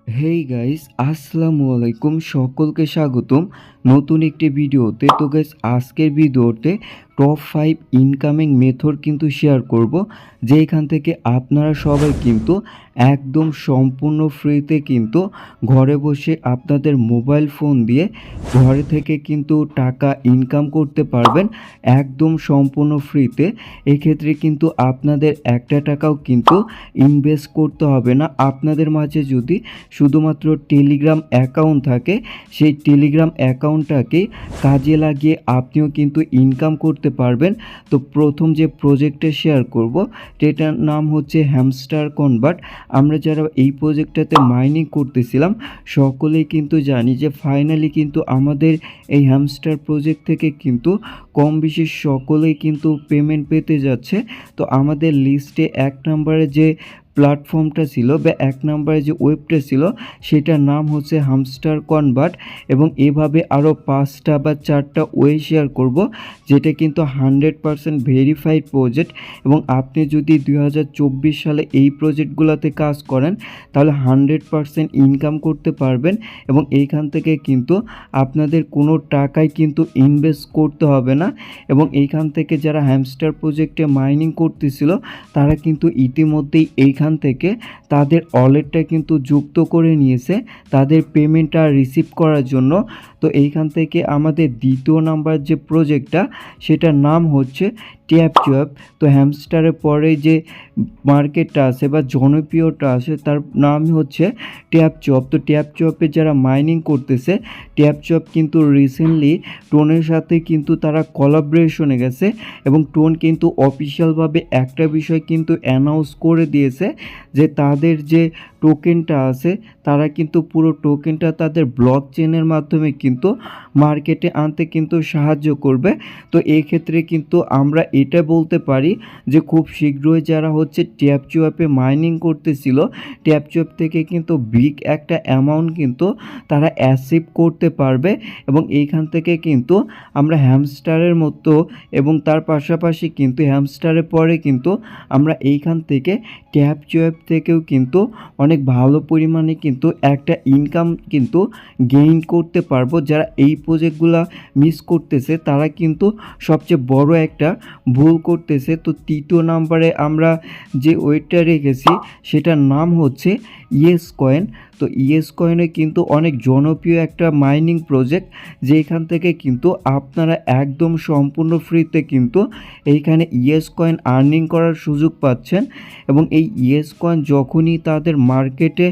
Hey guys, আসসালামু আলাইকুম। সকলকে স্বাগতম নতুন একটি ভিডিওতে। তো গাইস, আজকের ভিডিওতে টপ 5 ইনকামিং মেথড কিন্তু শেয়ার করব, যেখান থেকে আপনারা সবাই কিন্তু একদম সম্পূর্ণ ফ্রিতে কিন্তু ঘরে বসে আপনাদের মোবাইল ফোন দিয়ে ঘরে থেকে কিন্তু টাকা ইনকাম করতে পারবেন একদম সম্পূর্ণ ফ্রিতে। এক্ষেত্রে কিন্তু আপনাদের একটা টাকাও কিন্তু ইনভেস্ট করতে হবে না। আপনাদের মাঝে যদি শুধুমাত্র টেলিগ্রাম অ্যাকাউন্ট থাকে, সেই টেলিগ্রাম অ্যাকাউন্টটাকে কাজে লাগিয়ে আপনিও কিন্তু ইনকাম করতে পারবেন। তো প্রথম যে প্রজেক্টটা শেয়ার করব, সেটার নাম হচ্ছে হ্যামস্টার কনভার্ট। আমরা যারা এই প্রজেক্টটাতে মাইনিং করতেছিলাম সকলেই কিন্তু জানি যে ফাইনালি কিন্তু আমাদের এই হ্যামস্টার প্রজেক্ট থেকে কিন্তু কম বেশি সকলেই কিন্তু পেমেন্ট পেতে যাচ্ছে। তো আমাদের লিস্টে 1 নম্বরে যে প্ল্যাটফর্মটা ছিল বা 1 নম্বরে যে ওয়েবটা ছিল সেটার নাম হচ্ছে হ্যামস্টার কনভার্ট। এবং এভাবে আরও 5টা বা 4টা ওয়ে শেয়ার করব, যেটা কিন্তু 100% ভেরিফাইড প্রজেক্ট। এবং আপনি যদি 2024 সালে এই প্রজেক্টগুলোতে কাজ করেন তাহলে 100% ইনকাম করতে পারবেন। এবং এইখান থেকে কিন্তু আপনাদের কোনো টাকাই কিন্তু ইনভেস্ট করতে হবে না। এবং এইখান থেকে যারা হ্যামস্টার প্রজেক্টে মাইনিং করতেছিল তারা কিন্তু ইতিমধ্যেই এইখান থেকে তাদের ওয়ালেটটা কিন্তু যুক্ত করে নিয়েছে তাদের পেমেন্টটা রিসিভ করার জন্য। তো এইখান থেকে আমাদের দ্বিতীয় নাম্বার যে প্রজেক্টটা সেটার নাম হচ্ছে ট্যাপ জব। তো হ্যামস্টারের পরে যে মার্কেটটা আছে বা জনপ্রিয়টা আছে তার নাম হচ্ছে ট্যাপ জব। তো ট্যাপ জবে যারা মাইনিং করতেছে, ট্যাপ জব কিন্তু রিসেন্টলি টোনের সাথে কিন্তু তারা কোলাবরেশনে গেছে এবং টোন কিন্তু অফিসিয়ালভাবে একটা বিষয় কিন্তু অ্যানাউন্স করে দিয়েছে যে তাদের যে টোকেনটা আছে তারা কিন্তু পুরো টোকেনটা তাদের ব্লক চেনের মাধ্যমে কিন্তু মার্কেটে আনতে কিন্তু সাহায্য করবে। তো এক্ষেত্রে কিন্তু আমরা এটা বলতে পারি যে খুব শীঘ্রই যারা হচ্ছে ট্যাপচুয়াপে মাইনিং করতেছিল ট্যাপচুয়াপ থেকে কিন্তু বিগ একটা অ্যামাউন্ট কিন্তু তারা অ্যাচিভ করতে পারবে। এবং এইখান থেকে কিন্তু আমরা হ্যামস্টারের মতো এবং তার পাশাপাশি কিন্তু হ্যামস্টারের পরে কিন্তু আমরা এইখান থেকে ট্যাপচুয়াপ থেকেও কিন্তু অনেক ভালো পরিমাণে কিন্তু একটা ইনকাম কিন্তু গেইন করতে পারবো। যারা এই প্রজেক্টগুলো মিস করতেছে তারা কিন্তু সবচেয়ে বড় একটা ভুল করতেছে। তো তৃতীয় নাম্বারে আমরা যে ওয়েটটা রেখেছি সেটার নাম হচ্ছে ইয়েস কয়েন। তো ইয়েস কয়েনে কিন্তু অনেক জনপ্রিয় একটা মাইনিং প্রজেক্ট, যেখান থেকে কিন্তু আপনারা একদম সম্পূর্ণ ফ্রিতে কিন্তু এইখানে ইয়েস কয়েন আর্নিং করার সুযোগ পাচ্ছেন। এবং এই ইয়েস কয়েন যখনই তাদের মার্কেটে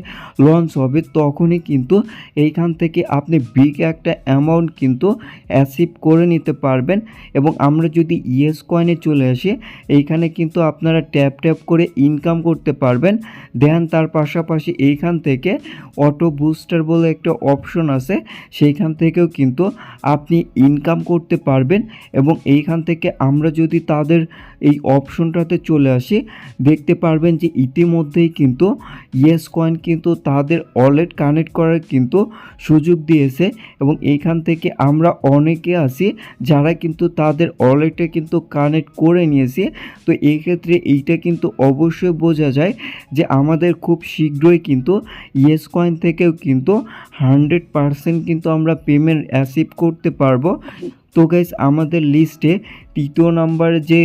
লঞ্চ হবে তখনই কিন্তু এইখান থেকে আপনি বিগ একটা অ্যামাউন্ট কিন্তু অ্যাচিভ করে নিতে পারবেন। এবং আমরা যদি ইয়েস কয়েনে চলে আসি, এইখানে কিন্তু আপনারা ট্যাপ ট্যাপ করে ইনকাম করতে পারবেন। দেন তার পাশাপাশি এইখান থেকে অটো বুস্টার বলে একটা অপশন আছে, সেইখান থেকেও কিন্তু আপনি ইনকাম করতে পারবেন। এবং এইখান থেকে আমরা যদি তাদের এই অপশনটাতে চলে আসি দেখতে পারবেন যে ইতিমধ্যেই কিন্তু ইয়েস কয়েন কিন্তু তাদের ওয়ালেট কানেক্ট করার কিন্তু সুযোগ দিয়েছে। এবং এইখান থেকে আমরা অনেকে আছি যারা কিন্তু তাদের ওয়ালেটে কিন্তু কানেক্ট করে নিয়েছি। তো এই ক্ষেত্রে এইটা কিন্তু অবশ্যই বোঝা যায় যে আমাদের খুব শীঘ্রই কিন্তু ইয়েস কয়েন থেকেও কিন্তু 100% কিন্তু আমরা পেমেন্ট অ্যাচিভ করতে পারবো। তো গাইস, আমাদের লিস্টে তৃতীয় নাম্বারে যে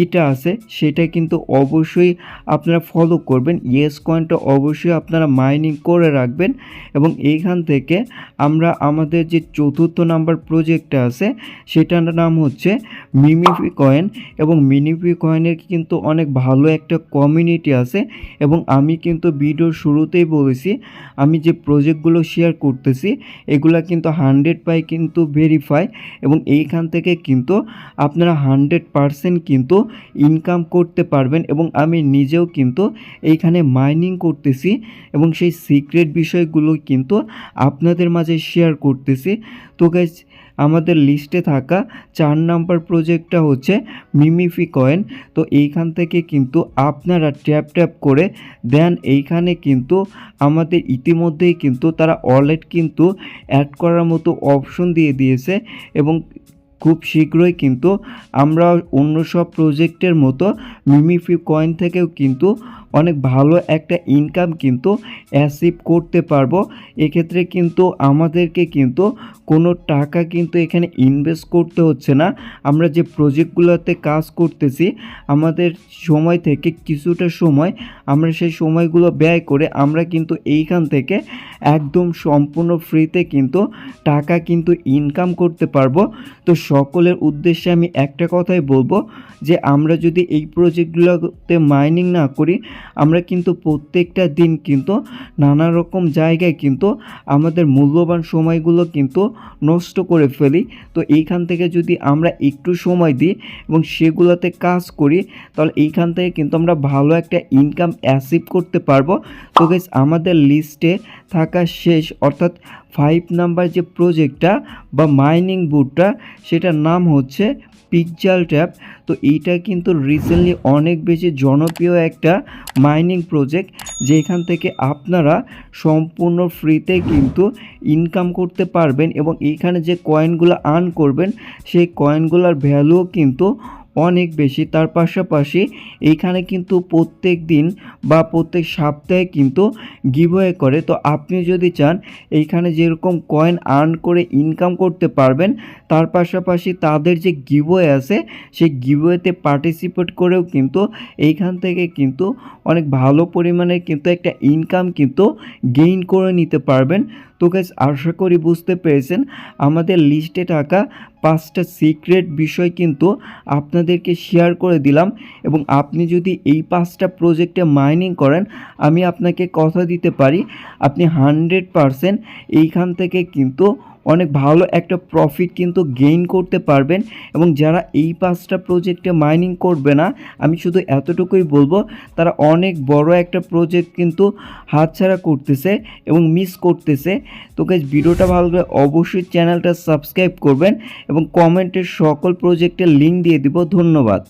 ইটা আছে সেটা কিন্তু অবশ্যই আপনারা ফলো করবেন। ইয়েস কয়েনটা অবশ্যই আপনারা মাইনিং করে রাখবেন। এবং এইখান থেকে আমরা আমাদের যে চতুর্থ নাম্বার প্রজেক্টটা আছে সেটার নাম হচ্ছে মিমিফি কয়েন। এবং মিমিফি কয়েনের কিন্তু অনেক ভালো একটা কমিউনিটি আছে। এবং আমি কিন্তু ভিডিওর শুরুতেই বলেছি আমি যে প্রজেক্টগুলো শেয়ার করতেছি এগুলা কিন্তু 100 কিন্তু ভেরিফাই। এবং এইখান থেকে কিন্তু আপনারা 100% কিন্তু ইনকাম করতে পারবেন। এবং আমি নিজেও কিন্তু এইখানে মাইনিং করতেছি এবং সেই সিক্রেট বিষয়গুলো কিন্তু আপনাদের মাঝে শেয়ার করতেছি। তো গাইস, আমাদের লিস্টে থাকা 4 নাম্বার প্রজেক্টটা হচ্ছে মিমিফি কয়েন। তো এইখান থেকে কিন্তু আপনারা ট্যাপ ট্যাপ করে দেন এইখানে কিন্তু আমাদের ইতিমধ্যেই কিন্তু তারা ওয়ালেট কিন্তু অ্যাড করার মতো অপশন দিয়ে দিয়েছে। এবং খুব শীঘ্রই কিন্তু আমরা অন্য সব প্রজেক্টের মতো মিমিফি কয়েন থেকেও কিন্তু অনেক ভালো একটা ইনকাম কিন্তু অ্যাচিভ করতে পারবো। এক্ষেত্রে কিন্তু আমাদেরকে কিন্তু কোনো টাকা কিন্তু এখানে ইনভেস্ট করতে হচ্ছে না। আমরা যে প্রজেক্টগুলোতে কাজ করতেছি আমাদের সময় থেকে কিছুটা সময় আমরা সেই সময়গুলো ব্যয় করে আমরা কিন্তু এইখান থেকে একদম সম্পূর্ণ ফ্রিতে কিন্তু টাকা কিন্তু ইনকাম করতে পারবো। তো সকলের উদ্দেশ্যে আমি একটা কথাই বলবো যে আমরা যদি এই প্রজেক্টগুলোতে মাইনিং না করি আমরা কিন্তু প্রত্যেকটা দিন কিন্তু নানা রকম জায়গায় কিন্তু আমাদের মূল্যবান সময়গুলো কিন্তু নষ্ট করে ফেলি। তো এইখান থেকে যদি আমরা একটু সময় দিই এবং সেগুলোতে কাজ করি তাহলে এইখান থেকে কিন্তু আমরা ভালো একটা ইনকাম অ্যাচিভ করতে পারবো। তো গাইস আমাদের লিস্টে থাকা শেষ অর্থাৎ 5 নাম্বার যে প্রজেক্টটা বা মাইনিং বুটটা সেটার নাম হচ্ছে পিক্সেল ট্যাপ। তো এইটা কিন্তু রিসেন্টলি অনেক বেশি জনপ্রিয় একটা মাইনিং প্রজেক্ট যেখান থেকে আপনারা সম্পূর্ণ ফ্রিতে কিন্তু ইনকাম করতে পারবেন এবং এইখানে যে কয়েনগুলো আর্ন করবেন সেই কয়েনগুলোর ভ্যালুও কিন্তু অনেক বেশি। তার পাশাপাশি এইখানে কিন্তু প্রত্যেক দিন বা প্রত্যেক সপ্তাহে কিন্তু গিভওয়ে করে। তো আপনি যদি চান এইখানে যেরকম কয়েন আর্ন করে ইনকাম করতে পারবেন তার পাশাপাশি তাদের যে গিভওয়ে আছে সেই গিভওয়েতে পার্টিসিপেট করেও কিন্তু এইখান থেকে কিন্তু অনেক ভালো পরিমাণে কিন্তু একটা ইনকাম কিন্তু গেইন করে নিতে পারবেন। তো গাইস আশা করি বুঝতে পেরেছেন আমাদের লিস্টে থাকা 5টা সিক্রেট বিষয় কিন্তু আপনাদেরকে শেয়ার করে দিলাম এবং আপনি যদি এই 5টা প্রজেক্টে মাইনিং করেন আমি আপনাকে কথা দিতে পারি আপনি 100% এইখান থেকে কিন্তু অনেক ভালো একটা প্রফিট কিন্তু গেইন করতে পারবেন। এবং যারা এই 5টা প্রজেক্টে মাইনিং করবে না আমি শুধু এতটুকুই বলবো তারা অনেক বড় একটা প্রজেক্ট কিন্তু হাতছাড়া করতেছে এবং মিস করতেছে। তো গাইস ভিডিওটা ভালো লাগলে অবশ্যই চ্যানেলটা সাবস্ক্রাইব করবেন এবং কমেন্টের সকল প্রজেক্টের লিঙ্ক দিয়ে দিব। ধন্যবাদ।